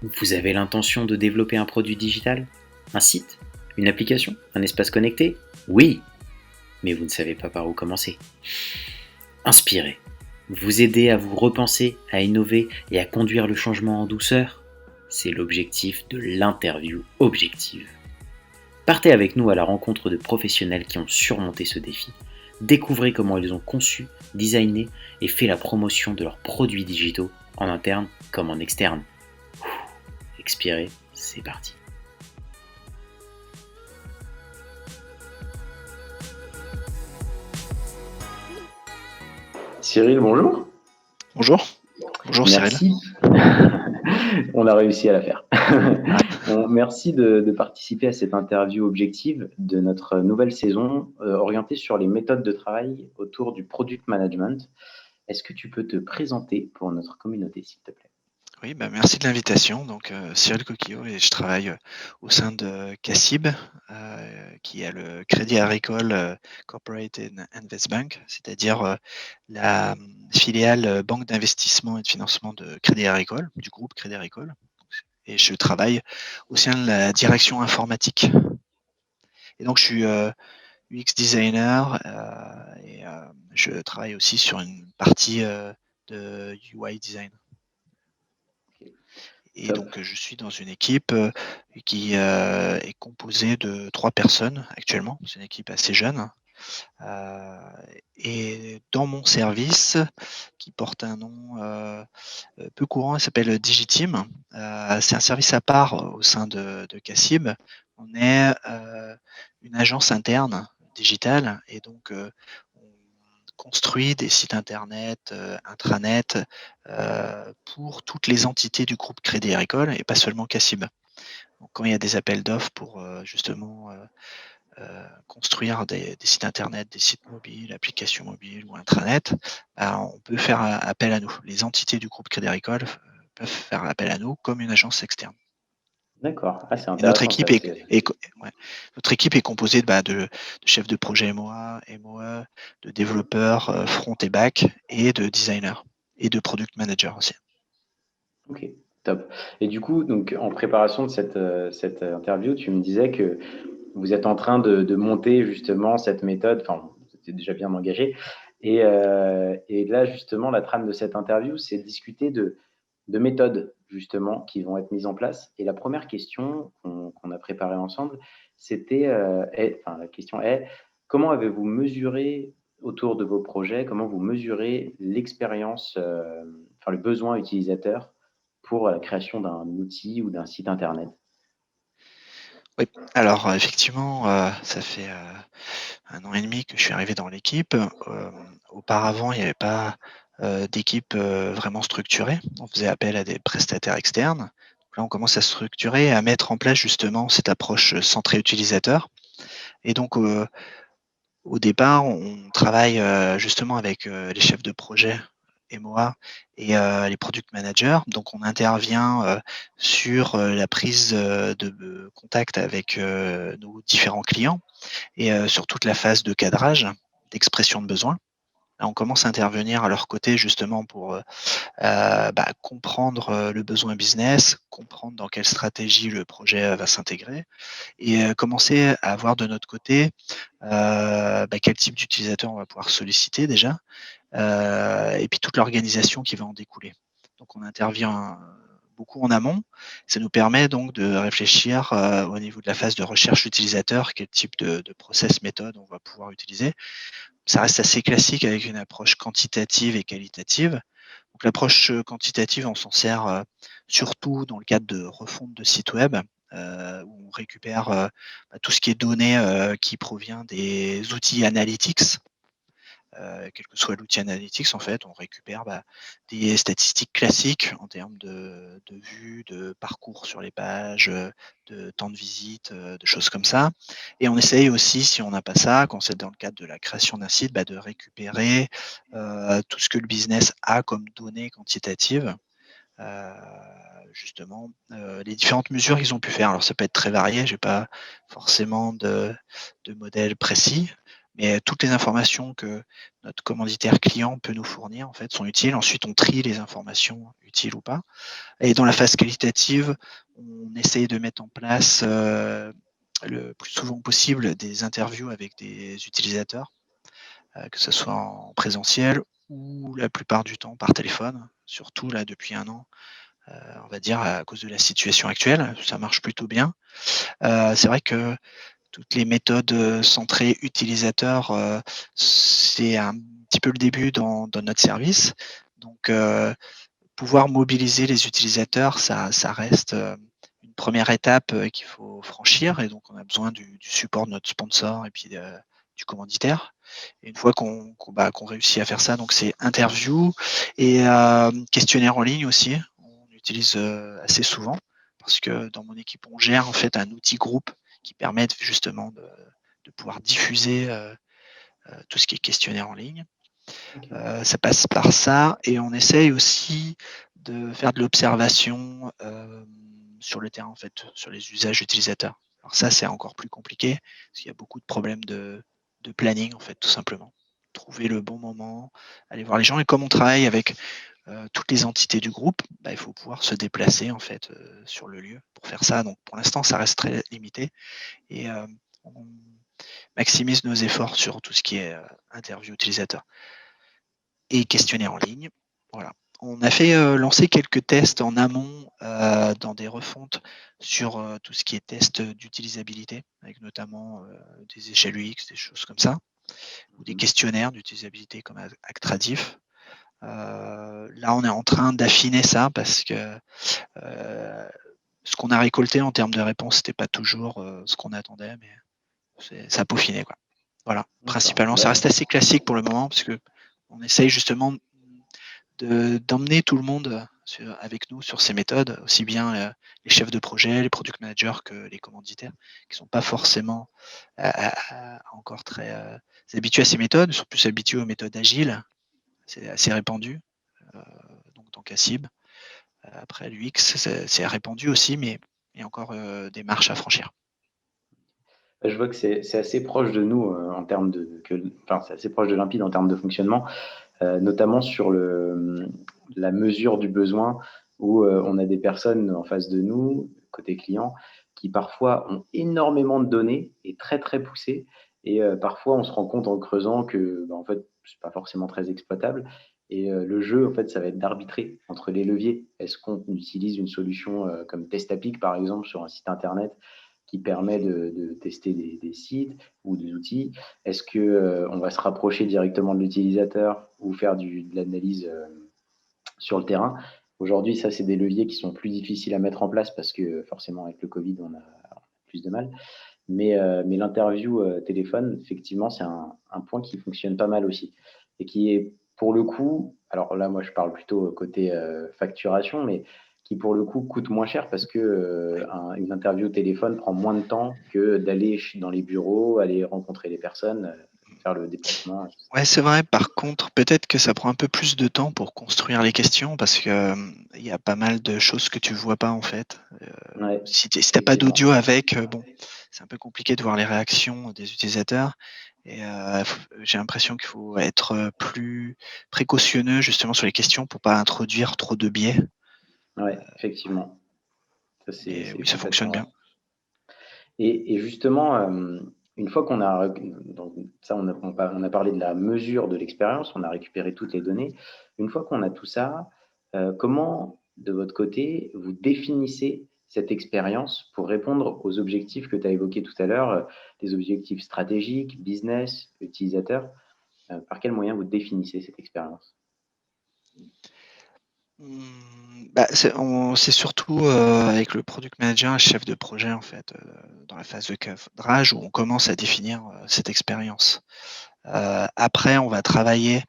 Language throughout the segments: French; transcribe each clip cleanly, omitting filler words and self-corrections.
Vous avez l'intention de développer un produit digital? Un site? Une application? Un espace connecté? Oui, mais vous ne savez pas par où commencer. Inspirez. Vous aider à vous repenser, à innover et à conduire le changement en douceur? C'est l'objectif de l'interview objective. Partez avec nous à la rencontre de professionnels qui ont surmonté ce défi. Découvrez comment ils ont conçu, designé et fait la promotion de leurs produits digitaux, en interne comme en externe. Expirez, c'est parti. Cyril, bonjour. Bonjour, bonjour Cyril. Merci. On a réussi à la faire. Merci de participer à cette interview objective de notre nouvelle saison orientée sur les méthodes de travail autour du product management. Est-ce que tu peux te présenter pour notre communauté, s'il te plaît? Oui, merci de l'invitation. Donc, Cyril Coquillot et je travaille au sein de CACIB, qui est le Crédit Agricole Corporate and Invest Bank, c'est-à-dire la filiale banque d'investissement et de financement de Crédit Agricole, du groupe Crédit Agricole. Et je travaille au sein de la direction informatique. Et donc, je suis UX designer et je travaille aussi sur une partie de UI design. Et Top. donc, je suis dans une équipe qui est composée de 3 personnes actuellement. C'est une équipe assez jeune. Et dans mon service, qui porte un nom peu courant, il s'appelle Digiteam. C'est un service à part au sein de CACIB. On est une agence interne digitale et donc on construit des sites internet, intranet pour toutes les entités du groupe Crédit Agricole et pas seulement CACIB. Donc, quand il y a des appels d'offres pour justement construire des sites internet, des sites mobiles, applications mobiles ou intranet, on peut faire appel à nous. Les entités du groupe Crédit Agricole peuvent faire appel à nous comme une agence externe. D'accord. Ah, c'est Et notre intéressant ça. équipe ouais, notre équipe est composée de chefs de projet MOA, MOE, de développeurs front et back et de designers et de product managers aussi. Ok, top. Et du coup, donc, en préparation de cette interview, tu me disais que vous êtes en train de monter justement cette méthode, enfin, vous étiez déjà bien engagé. Et là, justement, la trame de cette interview, c'est de discuter de méthodes, justement, qui vont être mises en place. Et la première question qu'on a préparée ensemble, enfin, la question est, comment avez-vous mesuré autour de vos projets, comment vous mesurez l'expérience, enfin, le besoin utilisateur pour la création d'un outil ou d'un site internet? Oui, alors effectivement, ça fait 1 an et demi que je suis arrivé dans l'équipe. Auparavant, il n'y avait pas d'équipe vraiment structurée. On faisait appel à des prestataires externes. Donc là, on commence à structurer et à mettre en place justement cette approche centrée utilisateur. Et donc, au départ, on travaille justement avec les chefs de projet MOA et les product managers. Donc, on intervient sur la prise de contact avec nos différents clients et sur toute la phase de cadrage, d'expression de besoin. Là, on commence à intervenir à leur côté justement pour comprendre le besoin business, comprendre dans quelle stratégie le projet va s'intégrer et commencer à voir de notre côté quel type d'utilisateur on va pouvoir solliciter déjà et puis toute l'organisation qui va en découler. Donc on intervient beaucoup en amont. Ça nous permet donc de réfléchir au niveau de la phase de recherche utilisateur, quel type de process, méthode on va pouvoir utiliser. Ça reste assez classique avec une approche quantitative et qualitative. Donc l'approche quantitative, on s'en sert surtout dans le cadre de refonte de sites web, où on récupère tout ce qui est données qui provient des outils analytics. Quel que soit l'outil analytics, en fait, on récupère des statistiques classiques en termes de vues, de parcours sur les pages, de temps de visite, de choses comme ça. Et on essaye aussi, si on n'a pas ça, quand c'est dans le cadre de la création d'un site, de récupérer tout ce que le business a comme données quantitatives. euh, Justement, les différentes mesures qu'ils ont pu faire. Alors ça peut être très varié, j'ai pas forcément de modèle précis, Mais toutes les informations que notre commanditaire client peut nous fournir en fait sont utiles. Ensuite, on trie les informations utiles ou pas. Et dans la phase qualitative, on essaye de mettre en place le plus souvent possible des interviews avec des utilisateurs, que ce soit en présentiel ou la plupart du temps par téléphone, surtout là depuis un an, on va dire à cause de la situation actuelle, ça marche plutôt bien. C'est vrai que toutes les méthodes centrées utilisateurs, c'est un petit peu le début dans notre service. Donc, pouvoir mobiliser les utilisateurs, ça reste une première étape qu'il faut franchir. Et donc, on a besoin du support de notre sponsor et puis du commanditaire. Et une fois qu'on réussit à faire ça, donc c'est interview et questionnaire en ligne aussi. On utilise assez souvent parce que dans mon équipe, on gère en fait un outil groupe qui permet justement de pouvoir diffuser tout ce qui est questionnaire en ligne. Ok. Ça passe par ça et on essaye aussi de faire de l'observation sur le terrain, en fait, sur les usages utilisateurs. Alors ça, c'est encore plus compliqué parce qu'il y a beaucoup de problèmes de planning, en fait, tout simplement. Trouver le bon moment, aller voir les gens. Et comme on travaille avec toutes les entités du groupe, bah, il faut pouvoir se déplacer, en fait, sur le lieu pour faire ça. Donc pour l'instant, ça reste très limité et on maximise nos efforts sur tout ce qui est interview utilisateur et questionnaire en ligne. Voilà. On a fait lancer quelques tests en amont dans des refontes sur tout ce qui est test d'utilisabilité, avec notamment des échelles UX, des choses comme ça, ou des questionnaires d'utilisabilité comme Actradif. Là, on est en train d'affiner ça parce que ce qu'on a récolté en termes de réponses, c'était pas toujours ce qu'on attendait, mais ça a peaufiné, quoi. Voilà. D'accord. Principalement, ça reste assez classique pour le moment parce que on essaye justement d'emmener tout le monde avec nous sur ces méthodes, aussi bien les chefs de projet, les product managers que les commanditaires, qui ne sont pas forcément encore très habitués à ces méthodes, ils sont plus habitués aux méthodes agiles, c'est assez répandu, euh, donc dans Cassib. Après, l'UX, c'est répandu aussi, mais il y a encore des marches à franchir. Je vois que c'est assez proche de nous en termes enfin, c'est assez proche de Limpide en termes de fonctionnement, notamment sur la mesure du besoin où on a des personnes en face de nous, côté client, qui parfois ont énormément de données et très très poussées. Et parfois, on se rend compte en creusant que, bah, en fait, c'est pas forcément très exploitable. Et le jeu, en fait, ça va être d'arbitrer entre les leviers. Est-ce qu'on utilise une solution comme Testapic, par exemple, sur un site internet qui permet de tester des sites ou des outils? Est-ce que on va se rapprocher directement de l'utilisateur ou faire de l'analyse sur le terrain? Aujourd'hui, ça, c'est des leviers qui sont plus difficiles à mettre en place parce que forcément, avec le Covid, on a plus de mal. Mais l'interview téléphone, effectivement, c'est un point qui fonctionne pas mal aussi et qui est pour le coup, alors là, moi, je parle plutôt côté facturation, mais qui pour le coup coûte moins cher parce que une interview téléphone prend moins de temps que d'aller dans les bureaux, aller rencontrer les personnes, faire le déplacement. Ouais, c'est vrai. Par contre, peut-être que ça prend un peu plus de temps pour construire les questions parce que il y a pas mal de choses que tu vois pas en fait. Ouais, Si t'as pas effectivement. d'audio avec, bon, c'est un peu compliqué de voir les réactions des utilisateurs. Et j'ai l'impression qu'il faut être plus précautionneux justement sur les questions pour pas introduire trop de biais. Ouais, effectivement. Ça, Mais c'est oui, ça fonctionne complètement vrai. bien. Et justement, une fois qu'on a, donc ça, on a parlé de la mesure de l'expérience, on a récupéré toutes les données. Une fois qu'on a tout ça, comment, de votre côté, vous définissez cette expérience pour répondre aux objectifs que tu as évoqués tout à l'heure, des objectifs stratégiques, business, utilisateur? Par quel moyen vous définissez cette expérience? Bah, c'est surtout avec le product manager et chef de projet en fait, dans la phase de cadrage où on commence à définir cette expérience. Après, on va travailler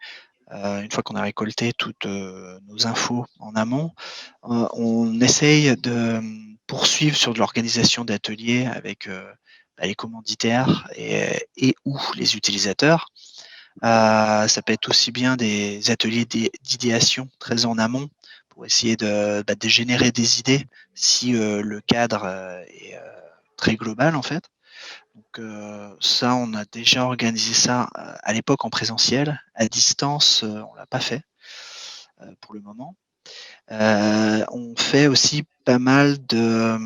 une fois qu'on a récolté toutes nos infos en amont, on essaye de poursuivre sur de l'organisation d'ateliers avec bah, les commanditaires et ou les utilisateurs. Ça peut être aussi bien des ateliers d'idéation très en amont pour essayer de générer des idées si le cadre est très global en fait. Donc ça, on a déjà organisé ça, à l'époque en présentiel. À distance, on l'a pas fait, pour le moment. On fait aussi pas mal de,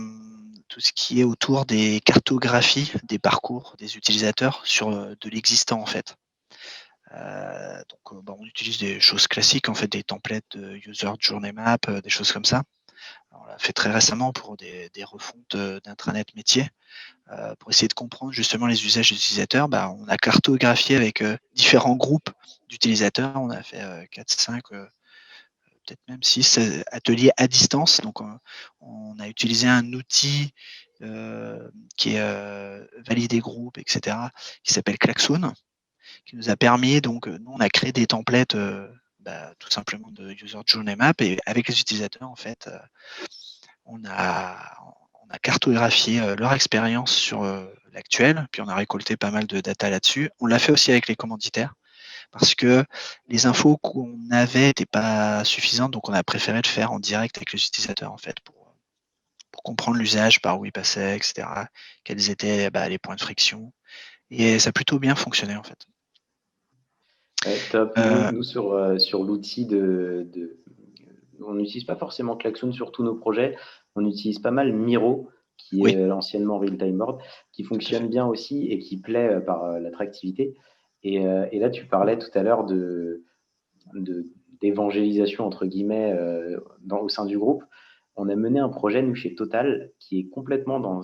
tout ce qui est autour des cartographies des parcours des utilisateurs sur, de l'existant, en fait. Donc on utilise des choses classiques, en fait, des templates de user journey map, des choses comme ça. On l'a fait très récemment pour des refontes, d'intranet métier. Pour essayer de comprendre justement les usages des utilisateurs, on a cartographié avec, différents groupes d'utilisateurs. On a fait, 4-5, peut-être même 6 ateliers à distance. Donc on a utilisé un outil, qui est, validé groupe et cetera, qui s'appelle Klaxoon, qui nous a permis donc, nous on a créé des templates, tout simplement de user journey map et avec les utilisateurs en fait, on a on a cartographié, leur expérience sur, l'actuel, puis on a récolté pas mal de data là-dessus. On l'a fait aussi avec les commanditaires parce que les infos qu'on avait n'étaient pas suffisantes, donc on a préféré le faire en direct avec les utilisateurs en fait pour comprendre l'usage, par où ils passaient et cetera, quels étaient, les points de friction et ça a plutôt bien fonctionné en fait. Ouais, top. Heu, Nous sur l'outil on n'utilise pas forcément Klaxoon sur tous nos projets. On utilise pas mal Miro, qui oui, est anciennement Realtime Board, qui tout à fait. fonctionne bien aussi et qui plaît par l'attractivité. Et là, tu parlais tout à l'heure de d'évangélisation entre guillemets au sein du groupe. On a mené un projet nous chez Total qui est complètement dans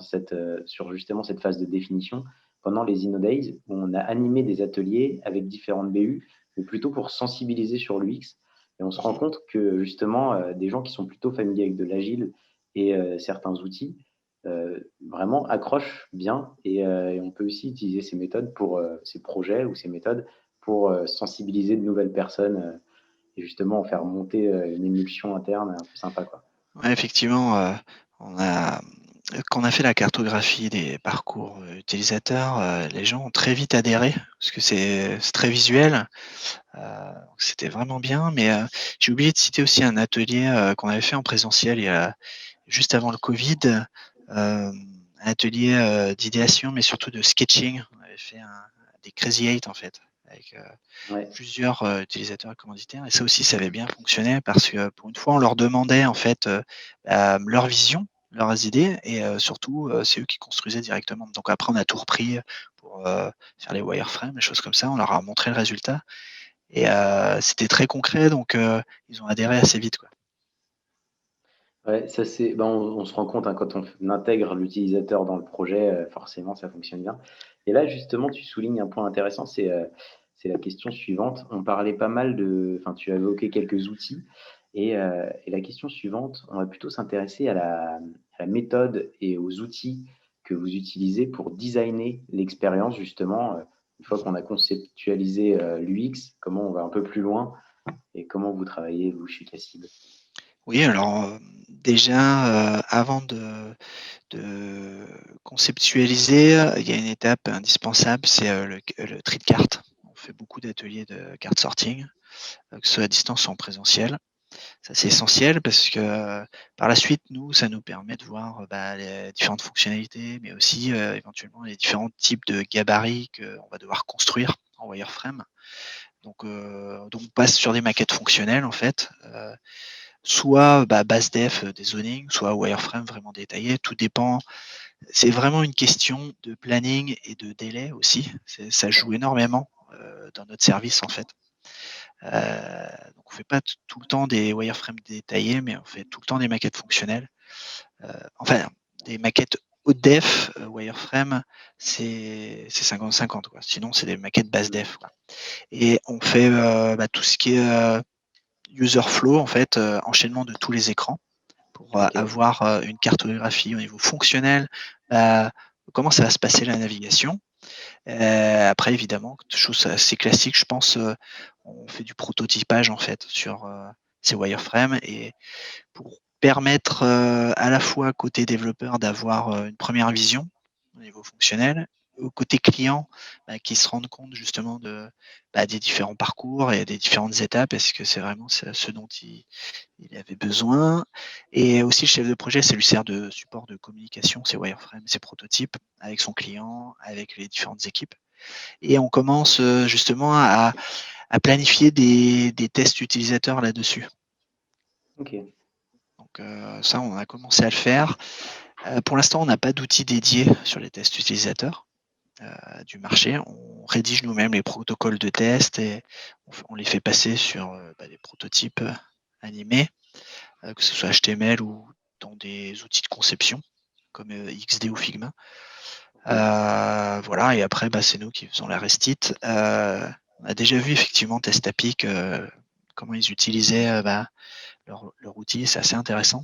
sur justement cette phase de définition pendant les InnoDays où on a animé des ateliers avec différentes BU, mais plutôt pour sensibiliser sur l'UX. Et on se rend Mmh. compte que justement des gens qui sont plutôt familiers avec de l'agile et certains outils vraiment accrochent bien et on peut aussi utiliser ces méthodes pour ces projets ou ces méthodes pour sensibiliser de nouvelles personnes et justement faire monter une émulsion interne un peu sympa, quoi. Ouais, effectivement, on a quand on a fait la cartographie des parcours, utilisateurs, les gens ont très vite adhéré parce que c'est très visuel, donc c'était vraiment bien. Mais, j'ai oublié de citer aussi un atelier, qu'on avait fait en présentiel il y a juste avant le covid, un atelier, d'idéation, mais surtout de sketching. On avait fait des Crazy 8 en fait, avec, Ouais, plusieurs, utilisateurs et commanditaires et ça aussi, ça avait bien fonctionné parce que, pour une fois, on leur demandait en fait, leur vision, leurs idées et surtout, c'est eux qui construisaient directement. Donc après, on a tout repris pour, faire les wireframes, les choses comme ça. On leur a montré le résultat et c'était très concret donc ils ont adhéré assez vite, quoi. ouais, ça c'est on se rend compte, hein, quand on intègre l'utilisateur dans le projet, forcément ça fonctionne bien. Et là justement tu soulignes un point intéressant, c'est la question suivante. On parlait pas mal tu as évoqué quelques outils et la question suivante, on va plutôt s'intéresser à la méthode et aux outils que vous utilisez pour designer l'expérience justement, une fois qu'on a conceptualisé, l'UX, comment on va un peu plus loin et comment vous travaillez vous chez Cassib? Oui, alors, déjà, avant de conceptualiser, il y a une étape indispensable, c'est, le tri de cartes. On fait beaucoup d'ateliers de card sorting, que ce soit à distance ou en présentiel. Ça, c'est essentiel parce que, par la suite, nous, ça nous permet de voir, les différentes fonctionnalités, mais aussi, éventuellement les différents types de gabarits qu'on va devoir construire en wireframe. Donc on passe sur des maquettes fonctionnelles en fait, soit, base def, des zonings, soit wireframe vraiment détaillé, tout dépend. C'est vraiment une question de planning et de délai aussi. Ça joue énormément, dans notre service en fait. Donc on fait pas tout le temps des wireframes détaillés, mais on fait tout le temps des maquettes fonctionnelles. Enfin, des maquettes haute def, wireframe, c'est 50-50 quoi. Sinon, c'est des maquettes basse Mmh. def quoi. Et on fait, tout ce qui est, user flow en fait, enchaînement de tous les écrans pour, OK. avoir, une cartographie au niveau fonctionnel, comment ça va se passer la navigation. Après évidemment, chose assez classique, je pense, on fait du prototypage en fait sur, ces wireframes et pour permettre, à la fois côté développeur d'avoir, une première vision au niveau fonctionnel au côté client, qui se rendent compte justement des différents parcours et des différentes étapes. Est-ce que c'est vraiment ce dont il avait besoin? Et aussi le chef de projet, ça lui sert de support de communication, ses wireframes, ses prototypes avec son client, avec les différentes équipes. Et on commence justement à planifier des tests utilisateurs là-dessus. Ok. Donc ça, on a commencé à le faire. Pour l'instant, on n'a pas d'outils dédiés sur les tests utilisateurs du marché. On rédige nous-mêmes les protocoles de test et on les fait passer sur des prototypes animés, que ce soit HTML ou dans des outils de conception comme XD ou Figma. Voilà, et après, c'est nous qui faisons la restite. On a déjà vu effectivement Testapic, comment ils utilisaient leur outil, c'est assez intéressant.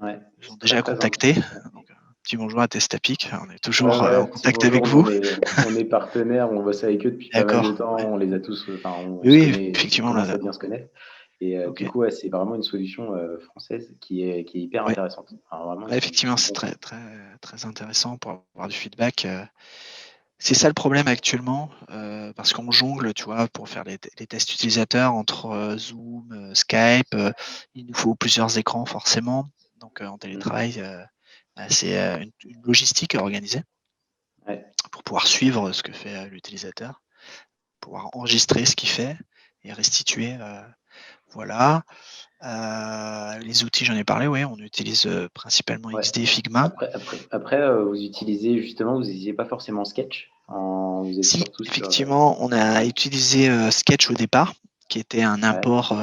Ouais, Ils nous ont c'est très déjà très contactés. intéressant. Donc, petit bonjour à Testapic, on est Ouais, toujours ouais, en petit contact bonjour. avec Nous, vous. on est partenaires, on bosse avec eux depuis pas mal de D'accord, temps. ouais. On les a tous, enfin, on se Oui, connaît, on effectivement, commence là, à bien se connaître. Et du ok, coup, ouais, c'est vraiment une solution française qui est hyper ouais. intéressante. Enfin, vraiment, Ouais, effectivement, ils c'est font très, très, très intéressant pour avoir du feedback. C'est ça le problème actuellement, parce qu'on jongle, tu vois, pour faire les tests utilisateurs entre Zoom, Skype. Il nous faut plusieurs écrans forcément. Donc en télétravail, c'est une logistique à organiser Ouais, pour pouvoir suivre ce que fait l'utilisateur, pouvoir enregistrer ce qu'il fait et restituer. Voilà. Les outils, j'en ai parlé, oui, on utilise principalement ouais. XD et Figma. Après, vous utilisez justement, vous n'utilisez pas forcément Sketch. Vous êtes Si, surtout sur. effectivement, on a utilisé Sketch au départ, qui était un Ouais, import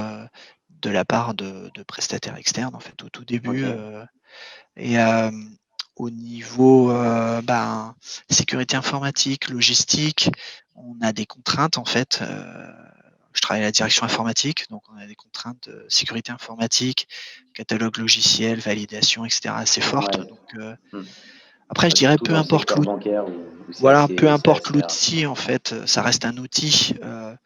de la part de prestataires externes, en fait, au tout début. ok. Et au niveau sécurité informatique, logistique, on a des contraintes, en fait. Je travaille à la direction informatique, donc on a des contraintes de sécurité informatique, catalogue logiciel, validation, etc., assez fortes. Ouais. Donc, Hmm. après, je Ouais, dirais, surtout peu dans le importe secteur l'outil. bancaire où Voilà, peu c'est importe assez rare. l'outil, en fait, ça reste un outil.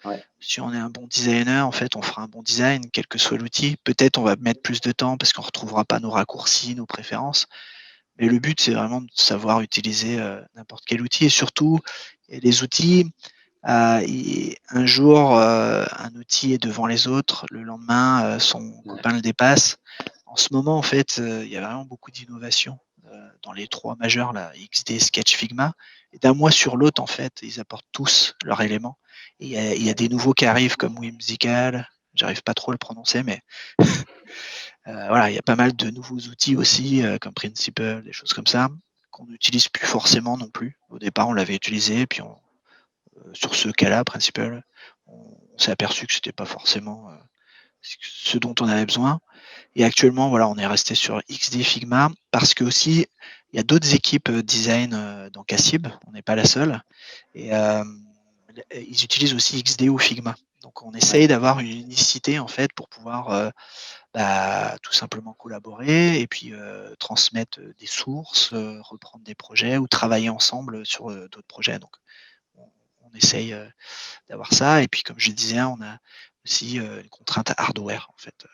Ouais. Si on est un bon designer, en fait, on fera un bon design, quel que soit l'outil. Peut-être on va mettre plus de temps parce qu'on ne retrouvera pas nos raccourcis, nos préférences. Mais le but, c'est vraiment de savoir utiliser n'importe quel outil. Et surtout, les outils, un jour, un outil est devant les autres, le lendemain, son Ouais. copain le dépasse. En ce moment, en fait, il y a vraiment beaucoup d'innovations dans les trois majeurs, là, XD, Sketch, Figma. Et d'un mois sur l'autre, en fait, ils apportent tous leurs éléments. Et il y a Ouais. des nouveaux qui arrivent comme Whimsical. J'arrive pas trop à le prononcer, mais voilà, il y a pas mal de nouveaux outils aussi, comme Principle, des choses comme ça, qu'on n'utilise plus forcément non plus. Au départ, on l'avait utilisé, puis sur ce cas-là, Principle, on s'est aperçu que c'était pas forcément ce dont on avait besoin. Et actuellement, voilà, on est resté sur XD Figma parce que aussi, il y a d'autres équipes design dans Cassib, on n'est pas la seule, et ils utilisent aussi XD ou Figma. Donc on essaye Ouais. d'avoir une unicité en fait pour pouvoir tout simplement collaborer et puis transmettre des sources, reprendre des projets ou travailler ensemble sur d'autres projets. Donc on, on essaye d'avoir ça. Et puis comme je disais, on a aussi une contrainte hardware en fait,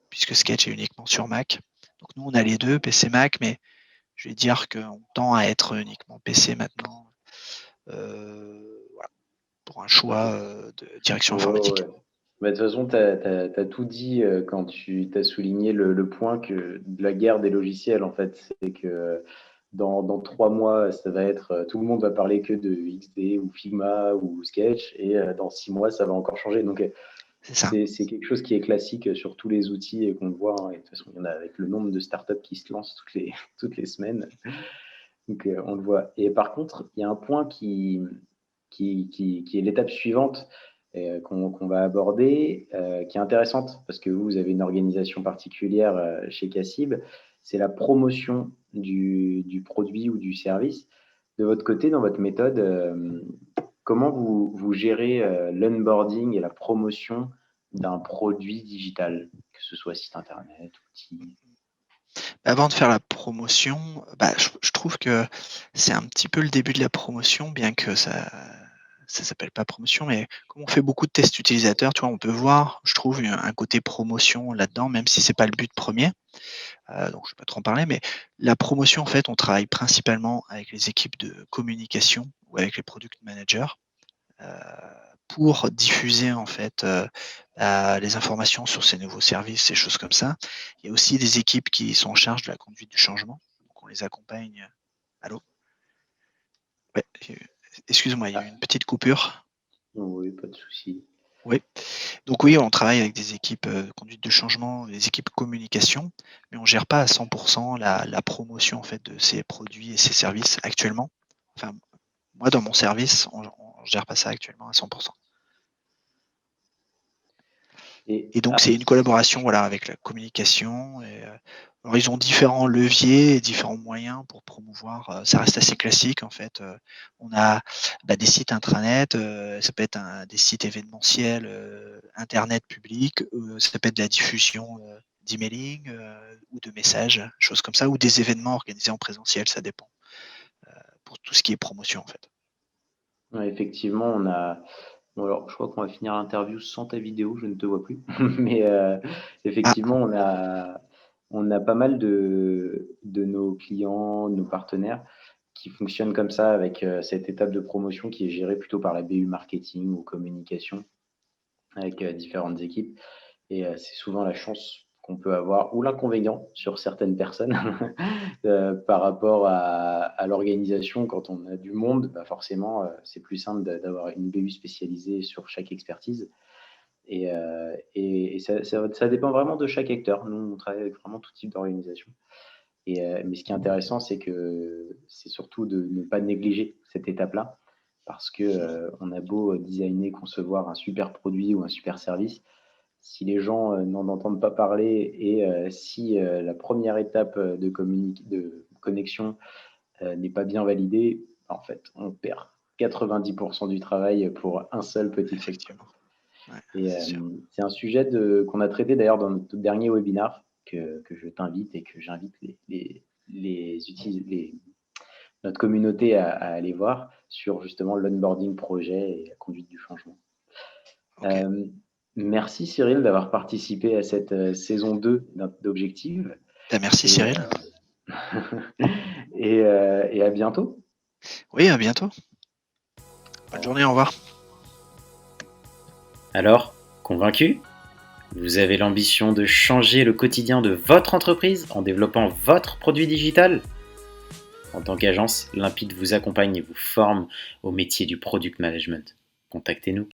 puisque Sketch est uniquement sur Mac. Donc nous, on a les deux, PC Mac, mais je vais dire qu'on tend à être uniquement PC maintenant, voilà, pour un choix Ok. de direction Ouais, ouais, informatique. ouais. Bah, de toute façon, tu as tout dit quand tu as souligné le point que de la guerre des logiciels, en fait, c'est que dans 3 mois, ça va être tout le monde va parler que de XD ou Figma ou Sketch, et dans 6 mois, ça va encore changer. Donc, C'est ça. c'est quelque chose qui est classique sur tous les outils qu'on voit, hein. Et de toute façon, il y en a avec le nombre de startups qui se lancent toutes les semaines. Donc, on le voit. Et par contre, il y a un point qui est l'étape suivante qu'on va aborder, qui est intéressante parce que vous avez une organisation particulière chez Cassib, c'est la promotion du produit ou du service. De votre côté, dans votre méthode, comment vous gérez l'onboarding et la promotion d'un produit digital, que ce soit site internet, outil? Avant de faire la promotion, je trouve que c'est un petit peu le début de la promotion, bien que ça ça s'appelle pas promotion, mais comme on fait beaucoup de tests utilisateurs, tu vois, on peut voir, je trouve, un côté promotion là-dedans, même si c'est pas le but premier. Donc je vais pas trop en parler, mais la promotion, en fait, on travaille principalement avec les équipes de communication ou avec les product managers, heu, pour diffuser, en fait, les informations sur ces nouveaux services, ces choses comme ça. Il y a aussi des équipes qui sont en charge de la conduite du changement, donc on les accompagne. Allô? Ouais, excuse-moi, il y a eu une petite coupure. Oui, pas de souci. Oui. Donc oui, on travaille avec des équipes, conduite de changement, des équipes communication, mais on gère pas à 100 la promotion, en fait, de ces produits et ces services actuellement. Enfin, moi, dans mon service, on gère pas ça actuellement à 100. Et Et donc c'est une collaboration, voilà, avec la communication et alors ils ont différents leviers et différents moyens pour promouvoir, ça reste assez classique en fait, on a, des sites intranet, ça peut être des sites événementiels, internet public, ça peut être de la diffusion, d'emailing, ou de messages, choses comme ça ou des événements organisés en présentiel, ça dépend, pour tout ce qui est promotion en fait. ouais, effectivement, on a bon alors je crois qu'on va finir l'interview sans ta vidéo, je ne te vois plus. Mais, Ah, effectivement, on a pas mal de nos clients, nos partenaires qui fonctionnent comme ça avec, cette étape de promotion qui est gérée plutôt par la BU marketing ou communication avec, différentes équipes. Et c'est souvent la chance qu'on peut avoir ou l'inconvénient sur certaines personnes par rapport à l'organisation. Quand on a du monde, bah forcément, c'est plus simple d'avoir une BU spécialisée sur chaque expertise et ça dépend vraiment de chaque acteur. Nous, on travaille avec vraiment tout type d'organisation mais ce qui est intéressant, c'est que c'est surtout de ne pas négliger cette étape-là parce que, on a beau designer, concevoir un super produit ou un super service, si les gens, n'en entendent pas parler et si, la première étape, de connexion, n'est pas bien validée, en fait, on perd 90 du travail pour un seul petit truc, quoi. effectivement, ouais, Et c'est sûr. c'est un sujet qu'on a traité d'ailleurs dans notre dernier webinaire que je t'invite et que j'invite notre communauté à aller voir sur justement l'onboarding projet et la conduite du changement. OK. Euh, Merci Cyril d'avoir participé à cette saison 2 d'Objective Merci et, Cyril. et à bientôt. Oui, à bientôt. Au Bonne revoir. journée, au revoir. Alors, convaincu? Vous avez l'ambition de changer le quotidien de votre entreprise en développant votre produit digital? En tant qu'agence, Limpide vous accompagne et vous forme au métier du product management. Contactez-nous.